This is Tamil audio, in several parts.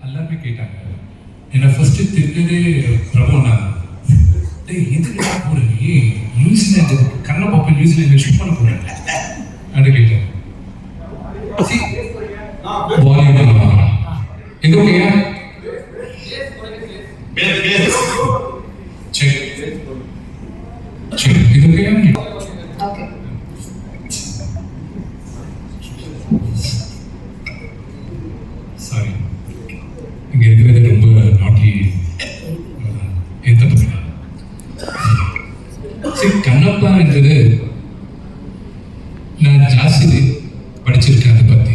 எல்லாருமே கேட்டாங்க. என்னை ஃபர்ஸ்ட் தெரிஞ்சதே பிரபுனா, எதுக்கு போறேன், நியூசிலாந்து கண்ணை பார்ப்பேன், நியூசிலாந்து ஷூட் பண்ண போறேன் அப்படின்னு கேட்டேன். இது ஓகேயா? சரி சரி, இது ஓகேயா? சாரி, இங்க இருக்கிறது ரொம்ப நாட்டி ஏற்ற. சரி, கண்ணப்பா என்றது நான் ஜாஸ்தி படிச்சிருக்கேன், அதை பற்றி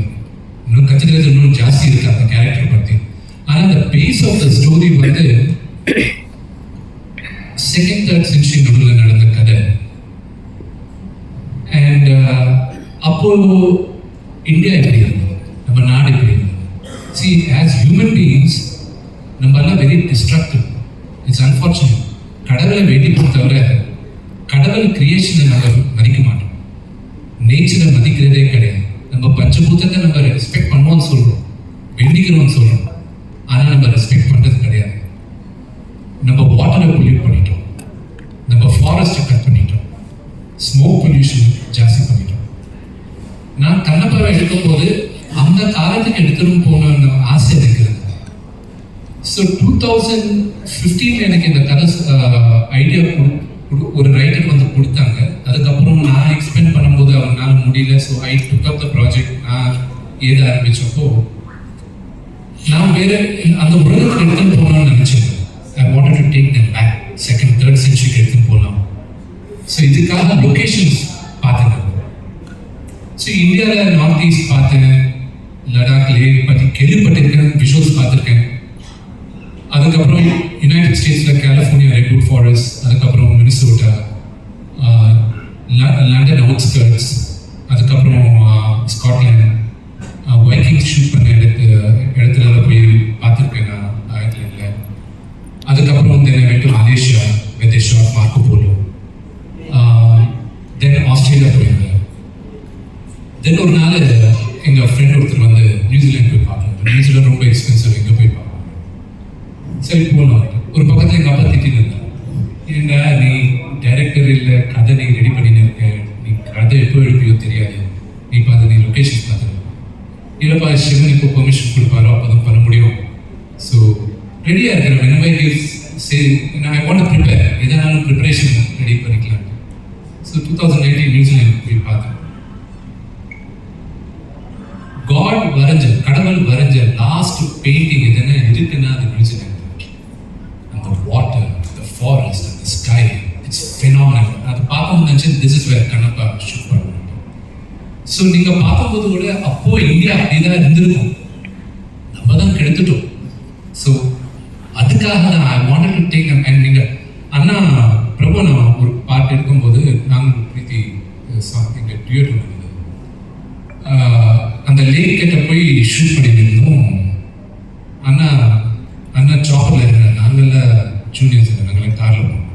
இன்னும் கற்றுக்கிறது இன்னும் ஜாஸ்தி இருக்கு அந்த கேரக்டர் பற்றி. ஆனால் அந்த பேஸ் ஆஃப் த ஸ்டோரி வந்து செகண்ட் தேர்ட் சென்ச்சுரி நடுவில் நடந்த கதை. அண்ட் அப்போ இந்தியா எப்படி இருந்தது, நம்ம நாடு எப்படி இருந்தது. See, as human beings, நம்ம எல்லாம் வெரி டிஸ்ட்ரக்டிவ். It's unfortunate. கடவுளை வேண்டிப்போம் தவிர கடவுள் கிரியேஷனை நம்ம மதிக்க மாட்டோம், நேச்சரை மதிக்கிறதே கிடையாது. நம்ம பஞ்சபூதத்தை நம்ம ரெஸ்பெக்ட் பண்ணுவோம்னு சொல்கிறோம், வேண்டிக்கிறோம்னு சொல்கிறோம், ஆனால் நம்ம ரெஸ்பெக்ட் பண்ணுறது கிடையாது. நம்ம வாட்டரை பொல்யூட் பண்ணிட்டோம், நம்ம ஃபாரஸ்ட்டை கட் பண்ணிட்டோம், ஸ்மோக் பொல்யூஷன் ஜாஸ்தி பண்ணிட்டோம். நான் கண்ணப்பாவை எடுக்கும் போது அந்த காலத்துக்கு எடுத்துடும் போன ஆசை எனக்கு இருந்தது. ஸோ 2015 எனக்கு இந்த கதை ஐடியா ஒரு ரைட்டர் வந்து கொடுத்தாங்க. அதுக்கப்புறம் நான் எக்ஸ்பிளைன் பண்ணும்போது அவங்களால முடியல. So I took up the project. நான் ஏத ஆரம்பிச்சப்போ நான் வேற அந்த உலகத்துக்கு எடுத்துன்னு போகலாம்னு நினைச்சேன். I wanted to take them back, second third சென்ச்சுரிக்கு எடுத்துன்னு போகலாம். ஸோ இதுக்காக லொக்கேஷன்ஸ் பார்த்தேன். ஸோ இந்தியாவில் நார்த் ஈஸ்ட் பார்த்தேன், லடாக் லேக் பற்றி கேள்விப்பட்டிருக்கேன், விஷுவல்ஸ் பார்த்துருக்கேன். அதுக்கப்புறம் யுனைடெட் ஸ்டேட்ஸில் கலிஃபோர்னியா ரெட்வுட் ஃபாரஸ்ட், அதுக்கப்புறம் மினிசோட்டா, லண்டன் அவுட்ஸ்கர்ட்ஸ், அதுக்கப்புறம் ஸ்காட்லாண்ட், வைக்கிங்ஸ் ஷூட் பண்ண இடத்துல போய் பார்த்துருக்கேன் நான் ஐட்லேண்டில். அதுக்கப்புறம் தென் வெட்டு மலேசியா, வெதேஷா, மார்க்கோ போலோ, தென் ஆஸ்திரேலியா போயிருந்தேன். தென் ஒரு நாள் எங்கள் ஃப்ரெண்ட் ஒருத்தர் வந்து நியூசிலாந்து போய் பார்க்கலாம். நியூசிலாந்து ரொம்ப எக்ஸ்பென்சிவ், எங்கே போய் பார்க்கலாம். சரி போகலாம். ஒரு பக்கத்தில் எங்கள் அப்பா திட்டின்னு இருந்தாங்க, ஏண்டா நீ டைரக்டர் இல்லை, கதை நீ ரெடி பண்ணின்னு இருக்க, நீ கதை எப்போ எழுப்பியோ தெரியாது, நீ பார்த்து நீ லொக்கேஷன் பார்த்துருக்க இல்லைப்பா, சிவன் இப்போ பெர்மிஷன் கொடுப்பாரோ அப்போ தான் பண்ண முடியும். ஸோ ரெடியாக இருக்கிறேன். வெனவே சரி, நான் ஐ வாண்ட் டு ப்ரிப்பேர், எதனாலும் ப்ரிப்பரேஷன் ரெடி பண்ணிக்கலாம். ஸோ 2019 நியூசிலாந்து போய் பார்த்தேன். காட் வரைஞ்ச, கடவுள் வரைஞ்ச லாஸ்ட் பெயிண்டிங் எதுனா இருக்குன்னா அது நியூசிலாந்து. அந்த water, the forest, the sky, it's phenomenal. அது பார்க்கும்போது நினச்சி this is where Kannappa shoot பண்ணுவாங்க. ஸோ நீங்கள் பார்க்கும்போது கூட அப்போ இந்தியா அப்படிதான் இருந்திருக்கும், நம்ம தான் கெடுத்துட்டோம். ஸோ அதுக்காக தான் ஐ wanted to take them. And நீங்கள் அண்ணா பிரபு நான் ஒரு பாட்டு எடுக்கும்போது நாங்கள் பிரீத்தி எங்கள் டியூட் இருந்தது, அந்த லேக் கிட்ட போய் ஷூட் பண்ணிட்டு இருந்தோம். அண்ணா சாப்பரில் இருந்தார், நாங்கள்லாம் ஜூனியர்ஸ் இல்லை, நாங்களாம் காரில் போனோம்.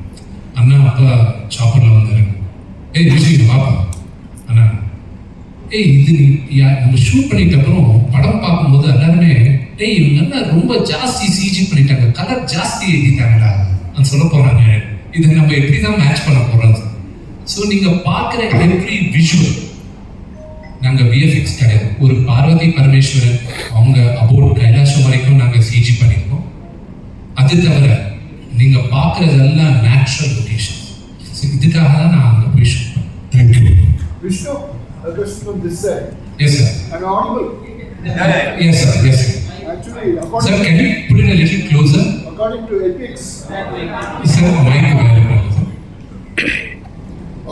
அண்ணா அப்பா சாப்பரில் வந்தாருங்க. ஏய் விஜய் பாப்பா அண்ணா, இது நம்ம ஷூட் பண்ணிட்ட அப்புறம் படம் பார்க்கும்போது எல்லாருமே இவங்க என்ன ரொம்ப ஜாஸ்தி சிஜி பண்ணிட்டாங்க, கலர் ஜாஸ்தி எழுதிட்டாங்கடா அது சொல்ல போகிறாங்க. இதை நம்ம எப்படி தான் மேட்ச் பண்ண போகிறோம். ஸோ நீங்கள் பார்க்குற எவ்ரி விஷுவல், நாங்கள் விஎஃப்எக்ஸ் கிடையாது. ஒரு பார்வதி பரமேஸ்வரன் அவங்க அபோட் கைலாசம் வரைக்கும் நாங்கள் சிஜி பண்ணியிருக்கோம். அது தவிர நீங்கள் பார்க்குறதெல்லாம் நேச்சுரல் லொகேஷன். இதுக்காக தான் நான் அங்கே போய் ஷூட் பண்ணேன். Thank you. Vishnu, a question from this side. Yes, sir. Am I audible? Yes, sir. Yes, sir. Actually, Sir, can you put it a little closer? according to ethics, Sir, mic available.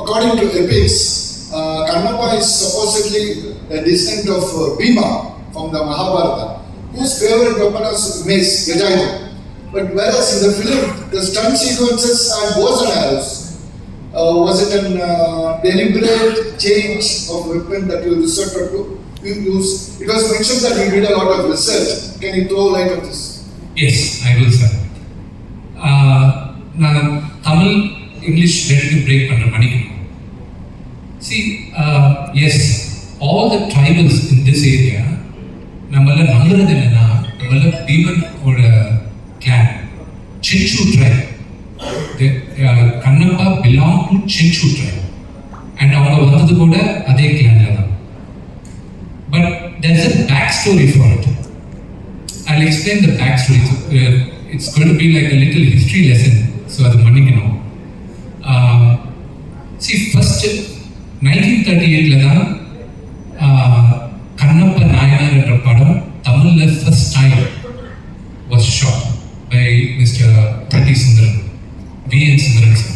according to ethics, Kannappa is supposedly a descendant of Bhima from the Mahabharata, whose favorite weapon was mace, Gajayana. But whereas in the film, the stunt sequences had bows and arrows. Was it a deliberate change of weapon that you resorted to? You use? It was mentioned that you did a lot of research. Can you throw light on this? Yes, I will, sir. நான் தமிழ் இங்கிலீஷ் ரெண்டுக்கும் பிரேக் பண்ணுற மணிக்கு. See, yes, all the tribals in this area, நம்மள நம்புறது என்னன்னா முதல்ல பீமனோட clan Chenchu tribe. Kannappa belong to Chenchu tribe and அவங்க வந்தது கூட அதே கிளான்ல தான். But there is a back story for it. I'll explain the back story. It's going to be like a little history lesson, so அது மன்னிக்கணும். See, first 1938ல தான் கண்ணப்ப நாயனார் என்ற படம் தமிழ்ல first time was shot by Mr. Prati Sundaram, V.N. Sundaram sir.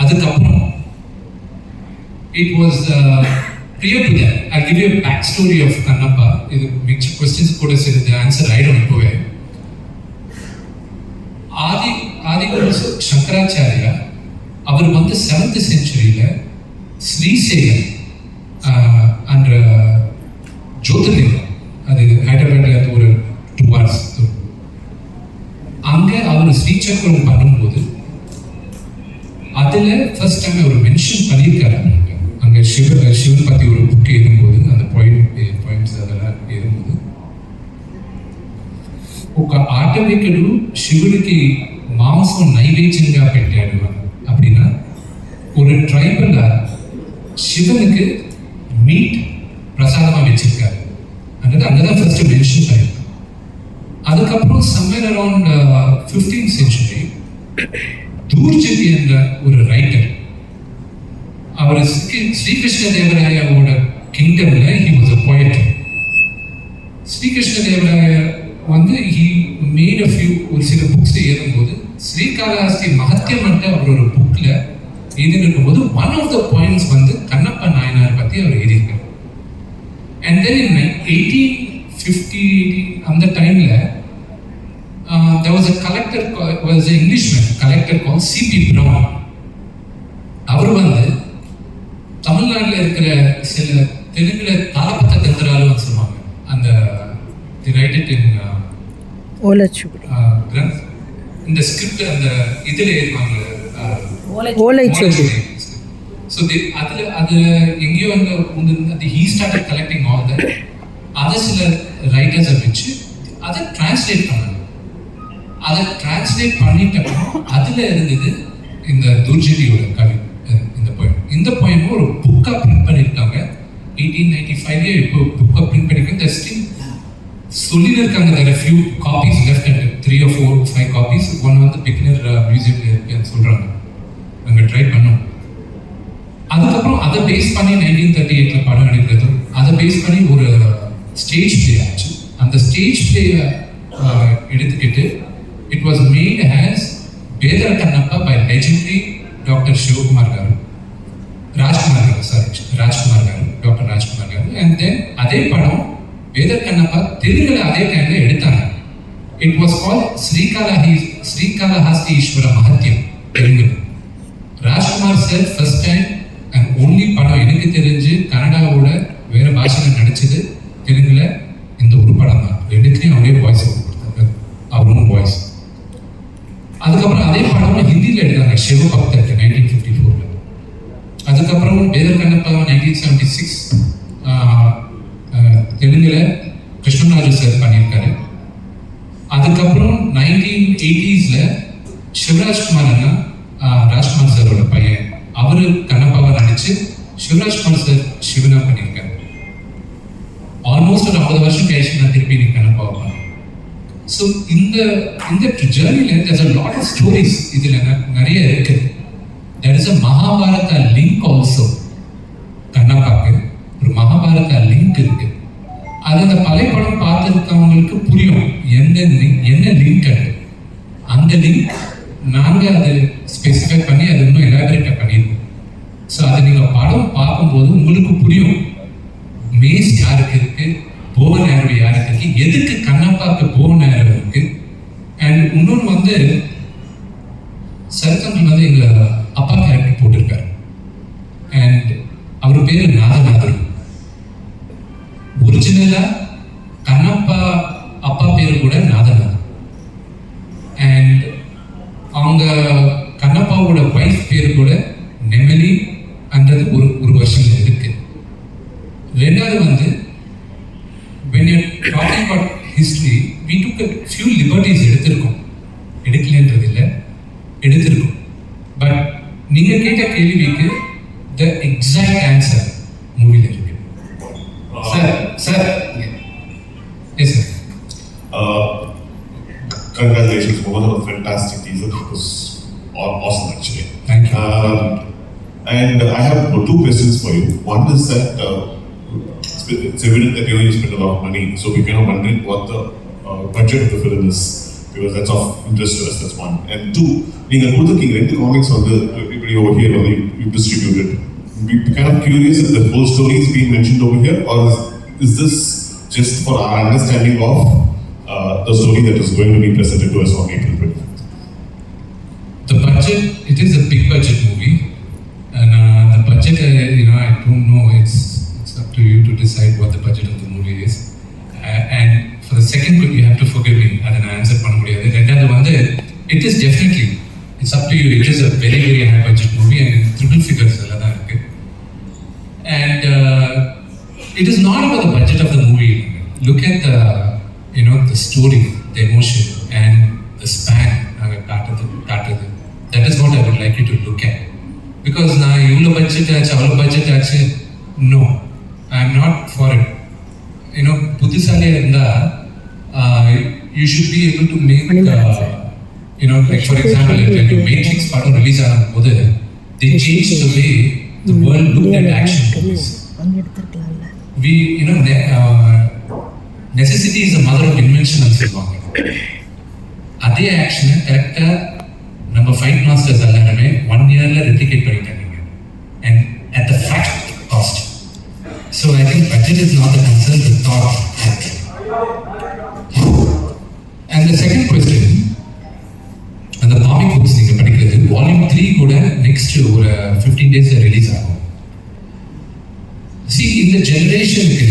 அதுக்கப்புறம் it was prior to that. I'll give you a backstory of Kannappa. இது மிச்ச questions கூட சரி the answer ஆயிடும் இப்போவே. ஆதிகுரு சங்கராச்சாரியா அவர் வந்து 7th centuryல ஸ்ரீசைலம் என்ற ஜோதிர்லிங்கம், அது ஹைதராபாத்ல அது ஒரு 2 hours அங்கே அவர் ஸ்ரீசக்கரம் பண்ணும்போது அதில் ஃபர்ஸ்ட் டைம் அவர் மென்ஷன் பண்ணியிருக்காரு. அங்கே சிவன் பற்றி ஒரு புக் எழுதும்போது அந்த பாயிண்ட்ஸ் அதெல்லாம் எழுதும்போது ఒక ఆటవికుడు శివుడికి మాంసం నైవేద్యంగా పెట్టాడు அப்படின்னா ஒரு ட்ரைபல்ல சிவனுக்கு மீட் பிரசாதமா வச்சிருக்காரு அதாவது அங்கதான் ஃபர்ஸ்ட் மென்ஷன் ஆயிருக்கு. அதுக்கப்புறம் somewhere around 15th century Dhurjati என்ற ஒரு ரைட்டர் அவர் ஸ்ரீகிருஷ்ண தேவராயாவோட கிங்டம்ல he was a poet. Srikrishna Devaraya வந்து ஹி மேட் a few ஒரு சில புக்ஸ் எழுதும்போது ஸ்ரீகாளஹஸ்தி மகத்தியம் அவர் ஒரு புக்ல எழுதிருக்கும்போது ஒன் ஆஃப் த பாயிண்ட்ஸ் வந்து கண்ணப்ப நாயனார் பத்தி அவர் எழுதியிருக்காரு. அண்ட் தென் இன் 1850 அந்த டைம்ல there was a collector, was an Englishman collector called C.P. Brown. அவர் வந்து தமிழ்நாட்டில் இருக்கிற சில தெலுங்குல தாளப்பத்த தந்திராலும் சொல்லுவாங்க. அந்த they write it in ஓலைச்சுவடி இந்த ஸ்கிரிப்ட் அந்த இதில் எழுதுவாங்க ஓலைச்சுவடி. ஸோ அது எங்கேயோ அங்கே he started collecting all that. அதை சில ரைட்டர்ஸை வச்சு அதை டிரான்ஸ்லேட் பண்ணாங்க. அதை டிரான்ஸ்லேட் பண்ணிட்டப்போ அதில் இருந்தது இந்த துர்ஜதியோட கவி இந்த போயம் ஒரு புக்காக பிரிண்ட் பண்ணியிருக்காங்க. 1895 இப்போ புக்காக பிரிண்ட் பண்ணியிருக்காங்க. ஸ்டில் சொல்லின்னு இருக்காங்க. there are few copies left and 3 or 4 or 5 copies. One வந்து பிக்னர் மியூசியம்ல இருக்குன்னு சொல்றாங்க. நாங்கள் ட்ரை பண்ணோம். அதுக்கப்புறம் அதை பேஸ் பண்ணி 1938ல படம் எடுக்கிறது, அதை பேஸ் பண்ணி ஒரு ஸ்டேஜ் பிளே ஆச்சு. அந்த ஸ்டேஜ் பிளே எடுத்துக்கிட்டு it was made as Bedara Kannappa by legendary doctor Sivakumar garu, Rajkumar garu, doctor Rajkumar garu. And then அதே படம் பேதர் கண்ணப்பா தெலுங்குல அதே டைம்ல எடுத்தாங்க. It was call Srikalahasti Eeswara Mahatyam Telugu. Rajkumar sir first time and only படம் எனக்கு தெரிஞ்சு கன்னடாவோட வேற பாஷையில் நடிச்சது தெலுங்குல இந்த ஒரு படம் தான். ரெண்டுத்துலையும் அவரே வாய்ஸ் கொடுத்தாங்க, அவரும் வாய்ஸ். அதுக்கப்புறம் அதே படம் ஹிந்தியில் எடுத்தாங்க சிவபக்தர் 1954. அதுக்கப்புறம் பேதர் கண்ணப்பா 1976 தெலுங்குல கிருஷ்ணராஜு சார் பண்ணியிருக்காரு. அதுக்கப்புறம் 1980sல சிவராஜ்குமார் அண்ணா, ராஜ்குமார் சாரோட பையன், அவரு கண்ணப்பாவா நடிச்சு சிவராஜ்குமார் சார் சிவனா பண்ணியிருக்காரு. ஆல்மோஸ்ட் ஒரு 50 வருஷம் கழிச்சு நான் திருப்பி நீ கண்ணப்பாவை பண்ணேன். ஸோ இந்த ஜேர்னில there's a lot of stories இதுல நிறைய இருக்கு. there is a Mahabharata link also. கண்ணப்பாக்கு ஒரு மகாபாரதா லிங்க் இருக்கு. அது அந்த பழைய படம் பார்த்துருக்கவங்களுக்கு புரியும் என்ன லிங்க் அது. அந்த லிங்க் நாங்கள் அதை ஸ்பெசிஃபை பண்ணி அது இன்னும் எலாபரேட்டாக பண்ணியிருக்கோம். ஸோ அதை நீங்கள் படம் பார்க்கும்போது உங்களுக்கு புரியும் மேஸ் யாருக்கு இருக்கு, போவன் ஆரோ யாருக்கு இருக்கு, எதுக்கு கண்ணப்பாக்கு போவன் ஆரோ இருக்கு. அண்ட் இன்னொன்று வந்து சரத்தங்கள் வந்து எங்கள் அப்பா கேரக்டர் போட்டிருக்காரு. அண்ட் அவர் பேர் நாதநாதன். ஒரிஜினலா கண்ணப்பா அப்பா பேரு கூட நாதநாதன். அண்ட் அவங்க கண்ணப்பாவோட வைஃப் பேரு கூட நெமலி என்றது ஒரு வருஷம் இருக்கு. ரெண்டாவது வந்து when you're talking about see, we took a few liberties எடுக்கலன்றது இல்லை, எடுத்திருக்கோம். பட் நீங்கள் கேட்ட கேள்விக்கு the exact answer மூவியில் இருக்கு. Sir yes sir. Congratulations, Mohan, on a fantastic teaser. It was awesome actually. Thank you. And I have two questions for you. One is that it's evident that you spend a lot of money, so we kind of wondering what the budget of the film is, because that's of interest to us. That's one. And two, being a good looking rental comics on the everybody over here, only you distributed. We're kind of curious if the whole story is being mentioned over here, or is this just for our understanding of the story that is going to be presented to us on April 25th? The budget, it is a big budget movie, and the budget, I don't know. It's up to you to decide what the budget of the movie is. And for the second, you have to forgive me. I didn't answer பண்ண முடியாது. ரெண்டாவது வந்து, it is definitely, it's up to you. It is a very very high budget movie and triple figures எல்லாம் தான் இருக்கு. And it is not about the budget of the movie. Look at the the story, the emotion, and the span. That is what I would like you to look at. Because now you budget achu, no, I am not for it. புத்திசாலியா இருந்தா you should be able to make like for example, when the Matrix படம் release ஆனபோது they changed the way the world looked at action movies. We necessity is the mother of invention னு சொல்லுவாங்க. அதே ஆக்ஷனை கரெக்டாக நம்ம ஃபைட் மாஸ்டர்ஸ் எல்லாருமே 1 yearல ரெப்ளிகேட் பண்ணிட்டாங்க, and at the fraction cost. So I think budget is not the concern, the thought. And the second question, அந்த காமிக் புக்ஸ் நீங்கள் படிக்கிறது வால்யூம் 3 கூட நெக்ஸ்ட் ஒரு 15 days ரிலீஸ் ஆகும். See, இந்த ஜெனரேஷனுக்கு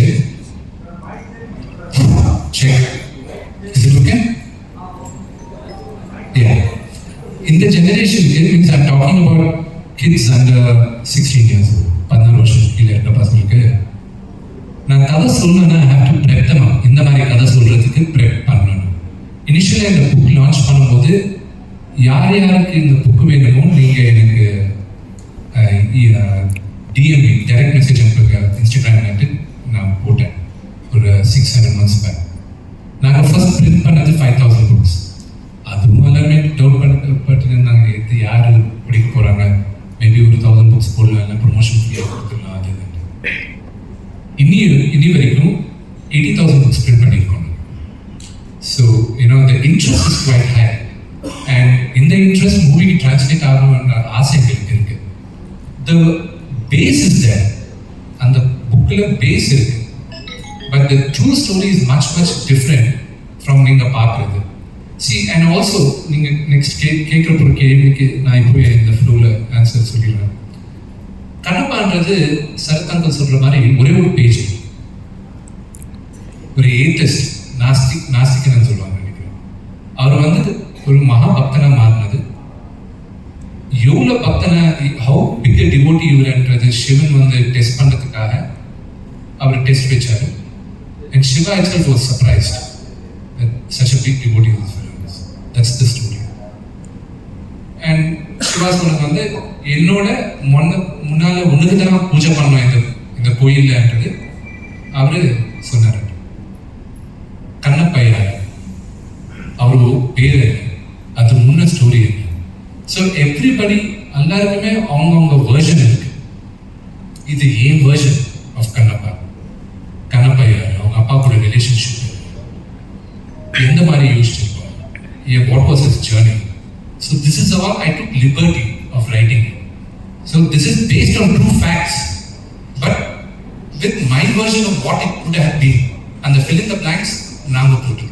check. Is it okay? Yeah. In the generation, means I'm talking about kids under 16 years old. 14 வருஷம் கீழே இருக்க பசங்களுக்கு நான் கதை சொல்லணும்னா I have to prep them up. இந்த மாதிரி கதை சொல்றதுக்கு prep பண்ணணும். இனிஷியலாக இந்த புக் லான்ச் பண்ணும்போது யார் யாருக்கு இந்த புக் வேணுமோ நீங்கள் எனக்கு டிஎம்இ டைரக்ட் மெசேஜ் அனுப்புங்க இன்ஸ்டாகிராம்ல நான் போட்டேன் ஒரு 600 months பேக். நாங்கள் ஃபர்ஸ்ட் பிரிண்ட் பண்ணது 5000 books. அதுவும் எல்லாருமே டவுட் பண்ணிருந்தாங்க, இது யார் படிக்க போகிறாங்க, மேபி ஒரு 1000 books போடலாம், இல்லை ப்ரொமோஷன் ஃப்ரீயாக கொடுத்துடலாம். அது இனி வரைக்கும் 80,000 books பிரிண்ட் பண்ணியிருக்கோம். So the interest is quite high. And இந்த இன்ட்ரெஸ்ட் மூவிக்கு டிரான்ஸ்லேட் ஆகணுன்ற ஆசை எங்களுக்கு இருக்கு. The base is there. அந்த புக்கில் பேஸ் இருக்கு. But the true story is much different from நீங்க பார்க்குறது. See, and also நீங்க நெக்ஸ்ட் கேட்குற ஒரு கேள்விக்கு நான் இப்போ இந்த ஃப்ளோவில் ஆன்சர் சொல்லிடுறேன். கண்ணப்பான்றது சரத்தாங்கள் சொல்ற மாதிரி ஒரே ஒரு பேஜ், ஒரு ஏத்தஸ்ட் நாஸ்திகன்னு சொல்லுவாங்க நினைக்கிறேன். அவர் வந்து ஒரு மகா பக்தனா மாறினது எவ்வளோ பக்தனா, ஹவு பிக் டிவோட்டி இவர்ன்றது சிவன் வந்து டெஸ்ட் பண்ணுறதுக்காக அவர் டெஸ்ட் வச்சாரு. And Shiva itself was surprised that such a big devotee was following us. That's the story. And Shiva சொன்னது வந்து என்னோட முன்னால உனக்கு தான் பூஜை பண்ணணும் இந்த கோயில்ன்றது அவரு சொன்னார். கண்ணப்பையா அவரு பேரு அது முன்ன ஸ்டோரி இருக்கு. ஸோ எவ்ரிபடி எல்லாருக்குமே அவங்கவுங்க வேர்ஷன் இருக்கு. இது ஏன் வேர்ஷன் ஆஃப் கண்ணப்பா. கண்ணப்பையா அவங்க அப்பா கூட ரிலேஷன்ஷிப் எந்த மாதிரி யோசிச்சிருக்கோம், what was his journey. So this is all I took liberty of writing. So this is based on true facts but with my version of what it could have been. அந்த ஃபில் இன் த பிளாங்க்ஸ் நாங்கள் போட்டுருக்கோம்.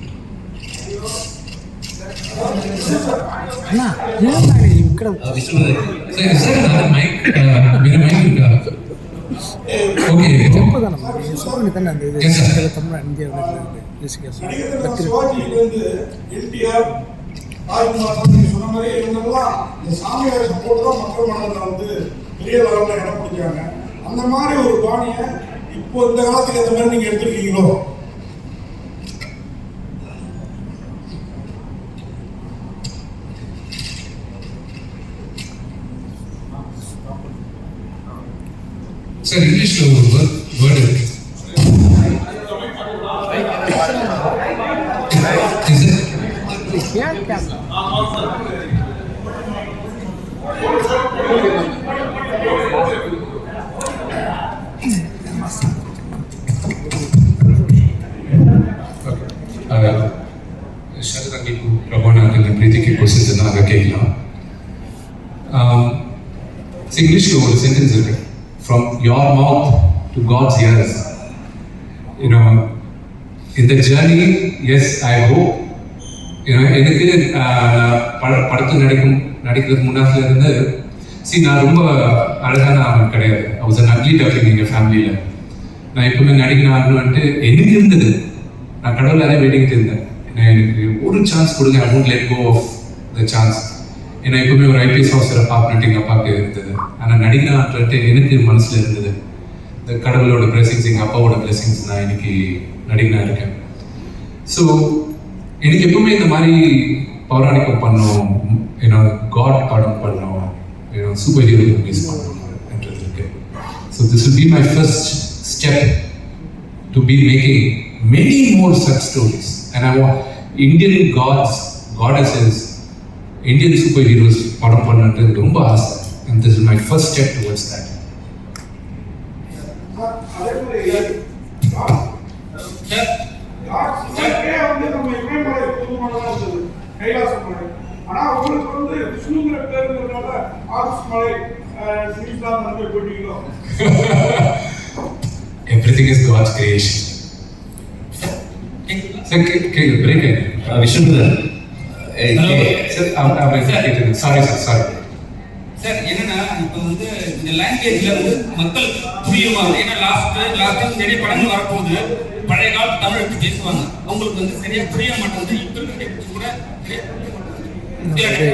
సార్ నాది మైక్ మీరు మైక్ இருக்கா? ஓகே చెప్పదాన మరి சொல்லுங்க தான அந்த இது தமிழ் இந்தியா சிவாஜியிலிருந்து என்டிஆர் ராஜ்குமார் சொன்ன மாதிரி இவங்கெல்லாம் இந்த சாமியாரை சப்போர்ட் தான் மக்கள் மனதில் வந்து பெரிய லெவலில் இடம் பிடிச்சாங்க. அந்த மாதிரி ஒரு பாணியை இப்போ இந்த காலத்துக்கு ஏற்ற மாதிரி நீங்கள் எடுத்துருக்கீங்களோ? சார் இங்கிலீஷ்ல ஒரு வேர்டு இருக்கு. Is it? ஏன் கேமரா शायद अंकित प्रभुना के प्रीति के क्वेश्चन ना आगे केला इंग्लिश के ஒரு சென்டென்ஸ் இருக்கு from your mouth to God's ears. You know, in the journey, yes, I hope. You know, எனக்கு படத்தை நடிக்கிறதுக்கு முன்னாடில இருந்து நான் ரொம்ப அழகான ஆள் கிடையாது. I was an ugly duckling எங்கள் ஃபேமிலியில். நான் எப்பவுமே நடிக்கணும்னுட்டு எனக்கு இருந்தது. நான் கடவுளாரே வேடிக்கிட்டு இருந்தேன். எனக்கு ஒரு சான்ஸ் கொடுங்க, I won't let go of the chance. ஏன்னா எப்பவுமே ஒரு ஐபிஎஸ் ஆஃபீஸரை பார்க்கணுட்டு எங்கள் அப்பாவுக்கு இருந்தது. ஆனால் நடிக்கணும்ன்ட்டு எனக்கு மனசில் இருந்தது. இந்த கடவுளோட பிளெஸிங்ஸ், எங்கள் அப்பாவோட பிளெஸிங்ஸ் நான் இன்னைக்கு நடிகனாக இருக்கேன். ஸோ எனக்கு எப்பவுமே இந்த மாதிரி பௌராணிகம் பண்ணோம், ஏன்னா காட் படம் பண்ணோம், ஏன்னா சூப்பர் ஹீரோ மூவிஸ் பண்ணணும்ன்றது இருக்கு. So this will be my first step to be making many more such stories. And I want Indian gods, goddesses, Indian superheroes படம் பண்ணணுன்றது ரொம்ப ஆசை. And this is my first step towards that. அதே மாதிரி நம்ம இமயமலை புதுமலைதான் இருந்தது, கைலாச மலை. ஆனா உங்களுக்கு வந்து விஷ்ணுங்கிற பேருங்கிறதுனால ஆர்ஸ் மலை ஸ்ரீஸ்தான் வந்து போயிட்டீங்களோ? Everything is God's creation. Sir, break it. விஷ்ணுதன் Sorry. Sir என்னன்னா இப்போ வந்து இந்த லாங்குவேஜ்ல வந்து மக்கள் புரியுமா? ஏன்னா லாஸ்ட் நிறைய படங்கள் வரப்போகுது, பழைய கால தமிழ் எடுத்து பேசுவாங்க, அவங்களுக்கு வந்து சரியா புரிய மாட்டேங்குது. இப்போ இருக்கிற கூட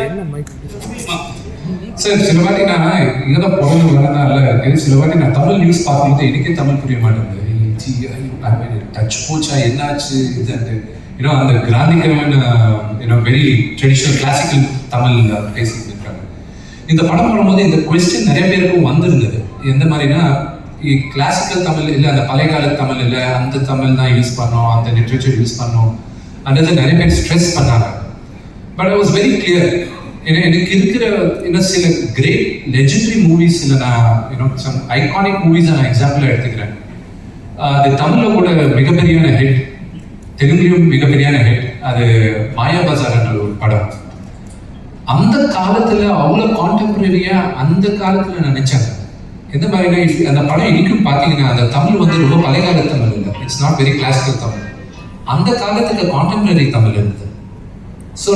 என்ன மைக் புரியுமா? சார் சில வாட்டி நான் இங்கே தான் பிறந்து வளர்ந்தால இருக்கு. சில வாட்டி நான் தமிழ் நியூஸ் பார்க்கும்போது எனக்கே தமிழ் புரிய மாட்டேங்குது. டச் போச்சா, என்னாச்சு இதுன்ட்டு. ஏன்னா அந்த கிராந்திகமான வெரி ட்ரெடிஷ்னல் கிளாசிக்கல் தமிழ் பேசிட்டு இருக்காங்க. இந்த படம் வரும்போது இந்த கொஸ்டின் நிறைய பேருக்கும் வந்திருந்தது. எந்த மாதிரினா கிளாசிக்கல் தமிழ் இல்லை, அந்த பழைய கால தமிழ் இல்லை, அந்த தமிழ் தான் யூஸ் பண்ணோம், அந்த லிட்ரேச்சர் யூஸ் பண்ணோம் அன்றது நிறைய பேர் ஸ்ட்ரெஸ் பண்ணாங்க. But I was very clear. ஏன்னா எனக்கு இருக்கிற இன்னும் சில கிரேட் லெஜெண்டரி மூவிஸ் இல்லை, நான் சம் ஐகானிக் மூவிஸை நான் எக்ஸாம்பிளாக எடுத்துக்கிறேன். அது தமிழில் கூட மிகப்பெரியான ஹிட், தெலுங்குலையும் மிகப்பெரியான ஹிட். அது மாயா பஜார் என்ற ஒரு படம். அந்த காலத்தில் அவ்வளோ கான்டெம்பரரியா அந்த காலத்தில் நினைச்சாங்க. எந்த மாதிரினா அந்த படம் இன்னைக்கும் பார்த்தீங்கன்னா அந்த தமிழ் வந்து ரொம்ப பழைய கால தமிழ் இல்லை, it's not very classical Tamil. அந்த காலத்துக்கு கான்டெம்பரரி தமிழ் இருந்தது. So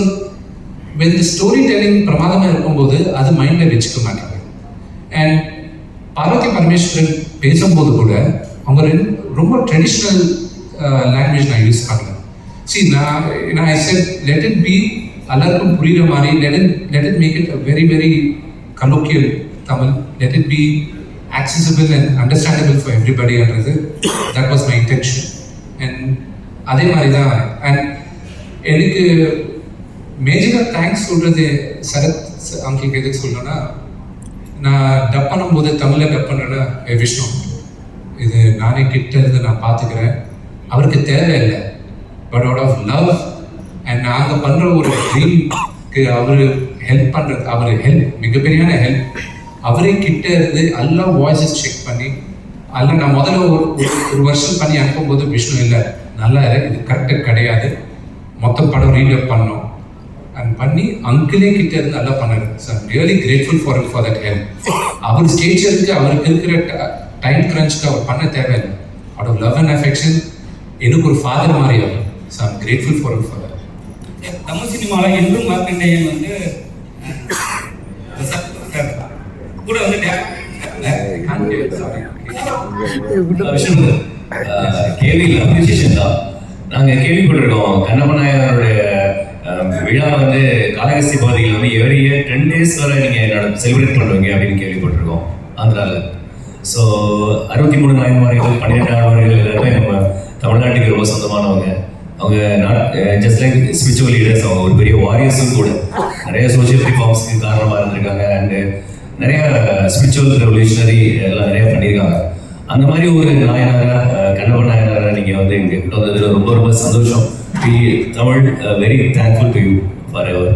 when the story telling பிரமாதமாக இருக்கும்போது அது மைண்டில் வச்சுக்க மாட்டாங்க. அண்ட் பார்வதி பரமேஸ்வரன் பேசும்போது கூட அவங்க ரொம்ப ட்ரெடிஷ்னல் லாங்குவேஜ் நான் யூஸ் பண்ணல. நான் ஐ செட் லெட் இட் பி எல்லாருக்கும் புரியுற மாதிரி, let it make it a very very colloquial Tamil, let it be accessible and understandable for everybody என்றது that was my intention. and அதே மாதிரி தான். அண்ட் எனக்கு மேஜராக தேங்க்ஸ் சொல்கிறது சரத் அங்கிளுக்கு எதுக்கு சொல்லணும்னா, நான் டப் பண்ணும்போது தமிழில் டப் பண்ணுறேன்னா விஷ்ணு இது நானே கிட்ட இருந்து நான் பார்த்துக்கிறேன், அவருக்கு தேவையில்லை, but out of love and நாங்கள் பண்ணுற ஒரு ட்ரீம்க்கு அவர் ஹெல்ப் பண்ணுறது, அவர் ஹெல்ப் மிகப்பெரியான ஹெல்ப். அவரே கிட்ட இருந்து எல்லா வாய்ஸஸ் செக் பண்ணி எல்லாம் நான் முதல்ல ஒரு வருஷம் பண்ணி அனுப்பும்போது விஷ்ணு இல்லை நல்லா இது கரெக்டாக கிடையாது, மொத்த படம் ரீடப் பண்ணோம் அண்ட் பண்ணி அங்கிளே கிட்ட இருந்து நல்லா பண்ணாரு. So I'm really grateful for that help. அவர் ஸ்டேஜருக்கு அவருக்கு இருக்கிற டைம் கிரன்ச்சுக்கு அவர் பண்ண தேவையில்லை, out of love and affection எனக்கு ஒரு ஃபாதர் மாதிரி அவர். So I'm grateful for that. Tamil சினிமாவில் என்றும் மார்க்கண்டேயன் வந்து கூட வந்து கேள்வியில் அப்ரிசியேஷன் தான். நாங்கள் கேள்விப்பட்டிருக்கோம் கண்ணப்பநாயகனுடைய விழா வந்து காளகஸ்தி பகுதியில் வந்து எவ்ரி இயர் 10 days வரை நீங்கள் செலிப்ரேட் பண்ணுவீங்க அப்படின்னு கேள்விப்பட்டிருக்கோம் ஆந்திராவில். ஸோ 63 நாயன்மார்கள் 12 ஆழ்வார்கள் எல்லாருமே நம்ம தமிழ்நாட்டுக்கு ரொம்ப சொந்தமானவங்க. அவங்க ஜஸ்ட் லைக் ஸ்பிரிச்சுவல் லீடர்ஸ், அவங்க ஒரு பெரிய வாரியர்ஸும் கூட. நிறைய சோஷியல் ரிஃபார்ம்ஸ்க்கு காரணமாக இருந்திருக்காங்க அண்டு நிறைய ஸ்பிரிச்சுவல் ரெவல்யூஷனரி எல்லாம் நிறைய பண்ணியிருக்காங்க. அந்த மாதிரி ஒரு நாயனாரா கண்ணப்ப நாயனாரா நீங்கள் வந்து இங்கே கிட்ட வந்ததில் ரொம்ப ரொம்ப சந்தோஷம். Tamil very thankful to you for ever.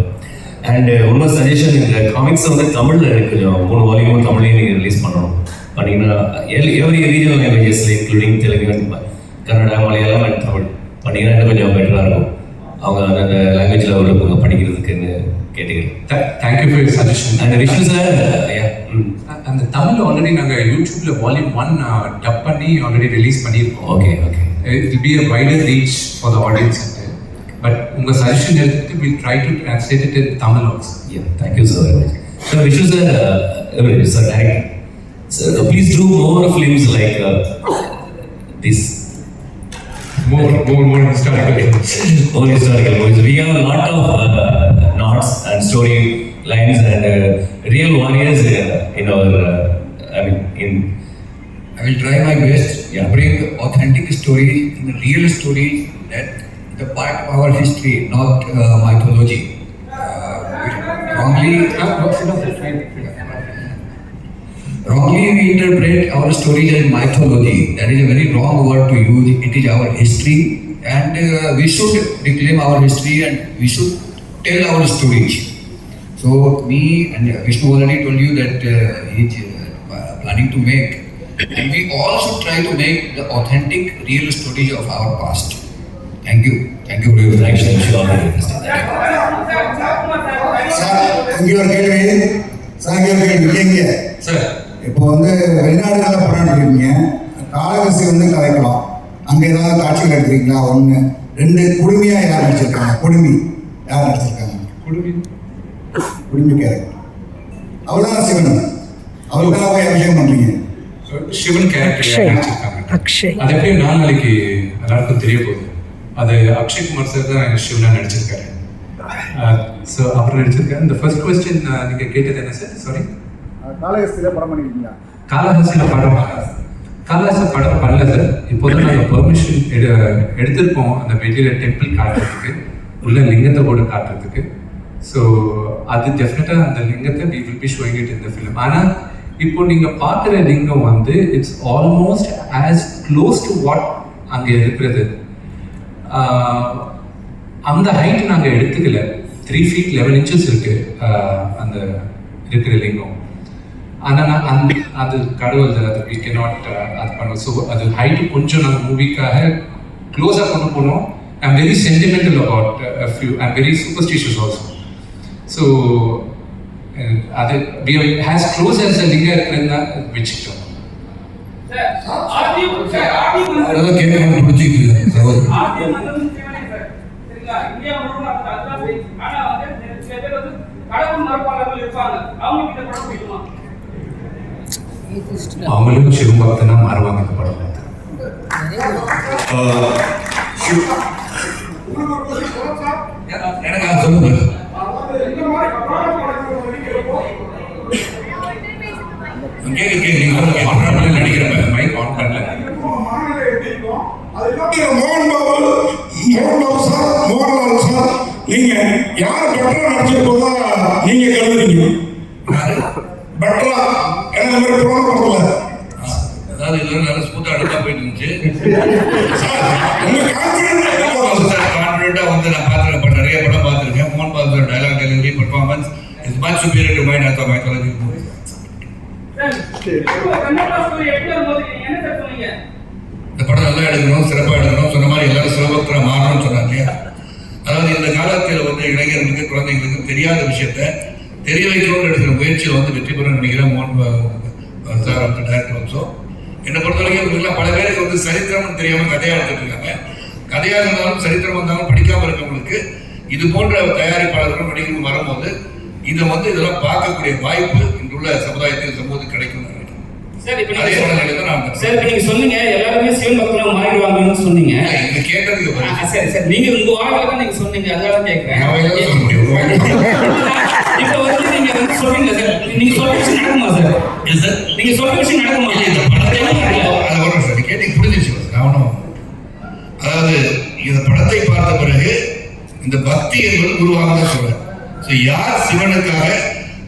And ரொம்ப சஜஷன், இந்த காமிக்ஸை வந்து தமிழில் எனக்கு கொஞ்சம் 3 வால்யூமும் தமிழையும் நீங்கள் ரிலீஸ் பண்ணணும். பண்ணிங்கன்னா எவ்ரி ரீஜனல் லாங்குவேஜஸில் இன்க்ளூடிங் தெலுங்கு, கன்னடா, மலையாளம் அண்ட் தமிழ் பண்ணிங்கன்னா இன்னும் கொஞ்சம் பெட்டராக இருக்கும். அவங்க அந்த லாங்குவேஜில் உள்ளவங்க படிக்கிறதுக்குன்னு கேட்டுக்கிறேன். Thank you for your suggestion. And Vishnu sir, அந்த தமிழ் ஆல்ரெடி நாங்கள் யூடியூப்ல வால்யூம் 1 டப் பண்ணி ஆல்ரெடி ரிலீஸ் பண்ணியிருக்கோம். Okay okay. It will be a wider reach for the audience. But உங்க சஜஷன் எடுத்துட்டு we'll try to translate it in Tamil also. Yeah, thank you so very much. So Vishnu sir, sir director, sir, please do more films like this. More historical. More historical movies. We have a lot of knots and story lines and real warriors in our, I will try my best to bring authentic stories, real stories that the part of our history, not mythology. Wrongly we interpret our stories as mythology. That is a very wrong word to use. It is our history, and we should reclaim our history and we should tell our stories. So me and Vishnu already told you that he is planning to make. And we all should try to make the authentic, real stories of our past. Thank you. Thank you for your attention. இங்கே ஒரு கேள்வி கேங்க சார். இப்போ வந்து வெளிநாடுகளில் படம் எடுக்கிறீங்க, காலகசி வந்து கலைக்கலாம், அங்கே ஏதாவது காட்சிகள் எடுக்கிறீங்களா? 1 2 குடுமையாக யார் நடிச்சிருக்காங்க? குடுமி யார் நடிச்சிருக்காங்க? குடுமி கேரக்டர் அவ்வளோதான். சிவன் அவருக்காக போய் அபிஷேகம் பண்ணுறீங்க. சிவன் கேரக்டர் நடிச்சிருக்காங்க. அது எப்படி நாளைக்கு எல்லாருக்கும் தெரிய போகுது. அது அக்ஷய்குமார் சார் தான் சிவனா நடிச்சிருக்காரு. ஸோ அவர் நடிச்சிருக்காரு. இந்த ஃபர்ஸ்ட் கொஸ்டின் நீங்கள் கேட்டது என்ன சார்? சாரி, காலகஸ்தியில் படம் பண்ணிருக்கீங்களா? காலஹாசியில் படம் பண்ணல சார். இப்போதான் நாங்கள் பெர்மிஷன் எடுத்திருப்போம் அந்த வெளியில டெம்பிள் காட்டுறதுக்கு, உள்ள லிங்கத்தை கூட காட்டுறதுக்கு. ஸோ அது டெஃபினட்டாக அந்த லிங்கத்தை we will be showing it in the film. ஆனால் இப்போ நீங்கள் பார்க்குற லிங்கம் வந்து it's almost as close to what அங்கே இருக்கிறது. அந்த ஹைட் நாங்கள் எடுத்துக்கல. 3 feet 11 inches இருக்கு அந்த இருக்கிற லிங்கம். ஆனால் அது கடவுள் அது we cannot அது பண்ணுவோம். ஸோ அது ஹைட்டு கொஞ்சம் நாங்கள் மூவிக்காக க்ளோஸாக கொண்டு போனோம். I'm very sentimental about a few. I'm very superstitious also. So அது we are as close as the லிங்கம் இருக்குன்னா வச்சுக்கிட்டோம். அதெல்லாம் கேட்கணும் பிடிச்சிக்கிட்டு அவங்களும் சிவன் பக்தனா மாறுவாங்க இந்த படம் பார்த்து. எனக்கு சொல்லுங்க. நடிக்கிறேன் மைக் ஆன் பண்ணல. மோகன்லால் சார், நீங்க யார் பெட்டரா நடிச்சிருக்கோதா நீங்க கருதுறீங்க? பெட்டரா என்ன மாதிரி ப்ரோமோ பண்ணல. அதாவது எல்லாரும் நல்லா ஸ்மூத்தா அடுத்தா போயிட்டு இருந்துச்சு. கான்ஃபிடென்ட்டா வந்து நான் பார்த்துருக்கேன், நிறைய படம் பார்த்துருக்கேன். மோகன் Babu dialogue delivery performance is much superior to mind of mythology movie. இந்த படம் நல்லா எடுக்கணும், சிறப்பாக எடுக்கணும், சொன்ன மாதிரி எல்லாரும் சிவபக்தரா மாறணும்னு சொன்னாங்க இல்லையா? அதாவது இந்த காலத்தில் வந்து இளைஞர்களுக்கு, குழந்தைங்களுக்கு தெரியாத விஷயத்த தெரிய வைக்கணும்னு எடுக்கிற முயற்சியில் வந்து வெற்றி பெற நினைக்கிறேன் மோகன் சார் வந்து டைரக்டர் ஆல்சோ. என்னை பொறுத்த வரைக்கும் பல பேருக்கு வந்து சரித்திரம்னு தெரியாமல் கதையாக எடுத்துட்டு இருக்காங்க. கதையாக இருந்தாலும் சரித்திரம் வந்தாலும் படிக்காமல் இருக்கவங்களுக்கு இது போன்ற தயாரிப்பாளர்களும் நடிகர்களும் வரும்போது இதை வந்து இதெல்லாம் பார்க்கக்கூடிய வாய்ப்பு இன்றுள்ள சமுதாயத்தில் சமூகத்துக்கு கிடைக்கும். சார் இப்போ நீங்க சொன்னீங்க எல்லாருமே சிவன் பக்தனா மாறிடுவாங்கன்னு சொன்னீங்க. இது கேட்டதுக்கு சரி சார், நீங்க உங்க வாயில தான் நீங்க சொன்னீங்க, அதனால கேட்கிறேன். இப்போ வந்து நீங்க வந்து சொல்றீங்க சார், நீங்க சொல்ற விஷயம் நடக்குமா சார்? நீங்க சொல்ற விஷயம் நடக்குமா? அதை வரும் சார், கேட்டு புரிஞ்சிச்சு கவனம். அதாவது இந்த படத்தை பார்த்த பிறகு இந்த பக்தி என்பது உருவாக சொல்றேன். யார் சிவனுக்காக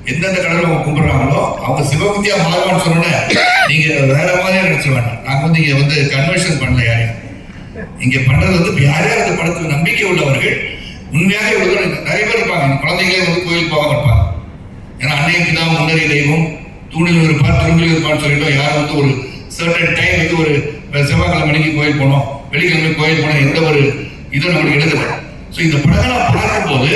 எந்தெந்த கடவுளை அவங்க கும்பிடுறாங்களோ அவங்க சிவபக்தியா மாறுவான்னு சொன்னோன்னே நீங்க வேற மாதிரியா நினைச்சு வேண்டாம். நாங்க வந்து இங்க வந்து கன்வர்ஷன் பண்ணல யாரையும். இங்க பண்றது வந்து இப்ப யார் யார் அந்த படத்துக்கு நம்பிக்கை உள்ளவர்கள் உண்மையாக இவ்வளவு நிறைய பேர் இருப்பாங்க. இந்த குழந்தைங்களே வந்து கோயில் போகாம இருப்பாங்க. ஏன்னா அன்னைக்கு தான் முன்னறி தெய்வம் தூணில் இருப்பார் திரும்பில் இருப்பான்னு சொல்லிட்டு யாரும் வந்து ஒரு சர்டன் டைம் வந்து ஒரு செவ்வாய்க்கிழமை மணிக்கு கோயில் போனோம், வெள்ளிக்கிழமை கோயில் போனோம், எந்த ஒரு இதுவும் நம்மளுக்கு எழுதல. ஸோ இந்த படங்களை பார்க்கும் போது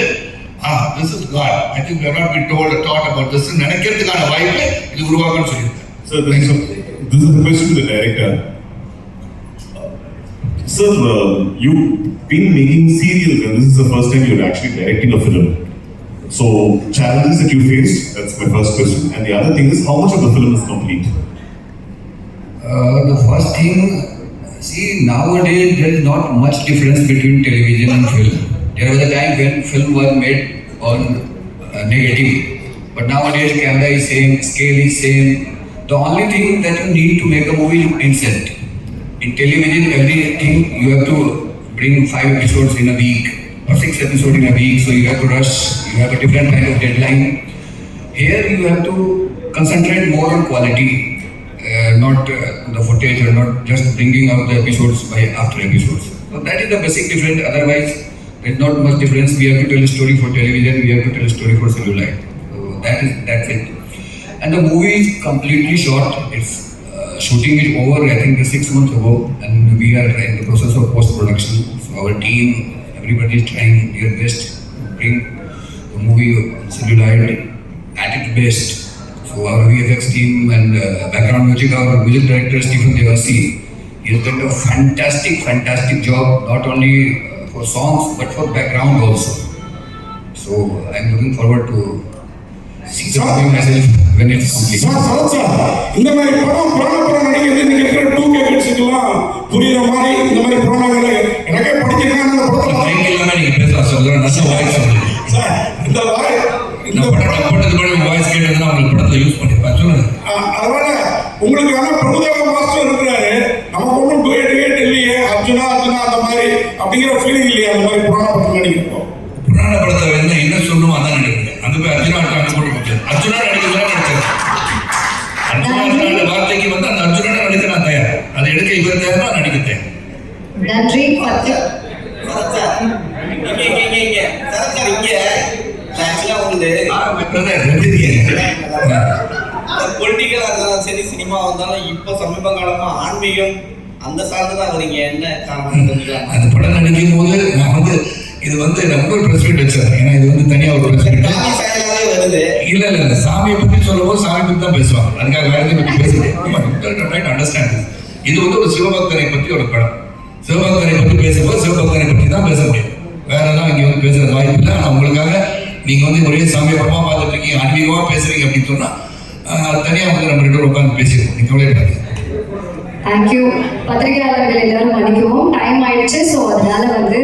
this is God. I think we have not been told or taught about this. நினைக்கிறதுக்கான வாய்ப்பு இது உருவாக்கும்னு சொல்லியிருக்கேன். So this is the question to the director. Sir, you've been making serials and this is the first time you're actually directing a film. So challenges that you faced, that's my first question. And the other thing is, how much of the film is complete? The first thing, see, nowadays there is not much difference between television and film. There was a time when film was made on negative, but nowadays camera is same, scale is same. The only thing that you need to make a movie is instant. In television, everything you have to bring 5 episodes in a week or 6 episodes in a week, so you have to rush. You have a different kind of deadline. Here you have to concentrate more on quality. Not the footage or not just bringing out the episodes by after episodes. So that is the basic difference. Otherwise, there is not much difference. We have to tell a story for television. We have to tell a story for celluloid. So that's it. And the movie is completely shot. Its shooting is over. I think 6 months ago, and we are in the process of post-production. So our team, everybody is trying their best to bring the movie celluloid at its best. So our VFX team and background music, our music director Stephen Devasi, he has done a fantastic job, not only for songs but for background also. So I'm looking forward to see the movie myself when it's complete. இந்த மாதிரி படம் புராண நடிக்கிறது நீங்க இருக்கிற 2K கிட்ஸுக்கெல்லாம் புரியுற மாதிரி இந்த மாதிரி புராணங்களை எனக்கே படிச்சிருக்காங்க. அந்த படத்துல மைக் இல்லாம நீங்க பேசலாம் சொல்லுங்க. நல்ல வாய்ஸ் சொல்லுங்க. இந்த படத்துக்கு முன்னாடி வாய்ஸ் கேட்டதுன்னா உங்களுக்கு படத்துல யூஸ் பண்ணிருப்பேன். சொல்லுங்க. அதனால உங்களுக்கு ஆனா பிரபுதேவா மாஸ்டர் இருக்கிறாரு, நமக்கு ஒன்றும் டூயட் இல்லையே, அர்ஜுனா அந்த மாதிரி அப்படிங்கிற ஃபீலிங் இல்லையா? அந்த மாதிரி புராண படத்தில் நடிக்கிறோம். புராண படத்தை என்ன சொல்லணுமோ அதான் நடிக்கிறேன். அங்க போய் அர்ஜுனா போட்டு போச்சு. அர்ஜுனா நடிக்கிறதா நடிச்சேன். அர்ஜுனா வார்த்தைக்கு வந்து அந்த அர்ஜுனா நடிக்க நான் தயார். அதை எடுக்க இவர் தயார், நான் நடிக்க தயார். நன்றி. பொலிட்டிக்கலா இருந்தாலும் சரி, சினிமா வந்தாலும் இப்ப சமீப காலமா ஆன்மீகம் அந்த சார்ந்துதான் வரீங்க. என்ன காரணம்? அந்த படம் நடிக்கும் போது நான் வந்து இது வந்து நம்ம ஒரு பிரஸ் மீட் வச்சேன். ஏன்னா இது வந்து தனியா ஒரு பிரஸ் மீட் வருது. இல்ல சாமியை பத்தி சொல்லும்போது சாமி பத்தி தான் பேசுவாங்க. அதுக்காக வேற எதை பத்தி பேசுறேன். அண்டர்ஸ்டாண்ட். இது வந்து ஒரு சிவபக்தனை பத்தி ஒரு படம். சிவபக்தனை பத்தி பேசும்போது சிவபக்தனை பத்தி தான் பேச முடியும். வேற எல்லாம் இங்க வந்து பேசுறது வாய்ப்பு இல்லை. ஆனா உங்களுக்காக நீங்க வந்து ஒரே சாமியை படமா பார்த்துட்டு இருக்கீங்க, அனுபவமா பேசுறீங்க அப்படின்னு சொன்னா தனியா வந்து நம்ம 2 பேரும் உட்காந்து பேசிடுவோம். நீங்க கவலைப்படாதீங்க. தேங்க்யூ. பத்திரிகையாளர்கள் எல்லாரும் மன்னிக்கவும், டைம் ஆயிடுச்சு. ஸோ அதனால வந்து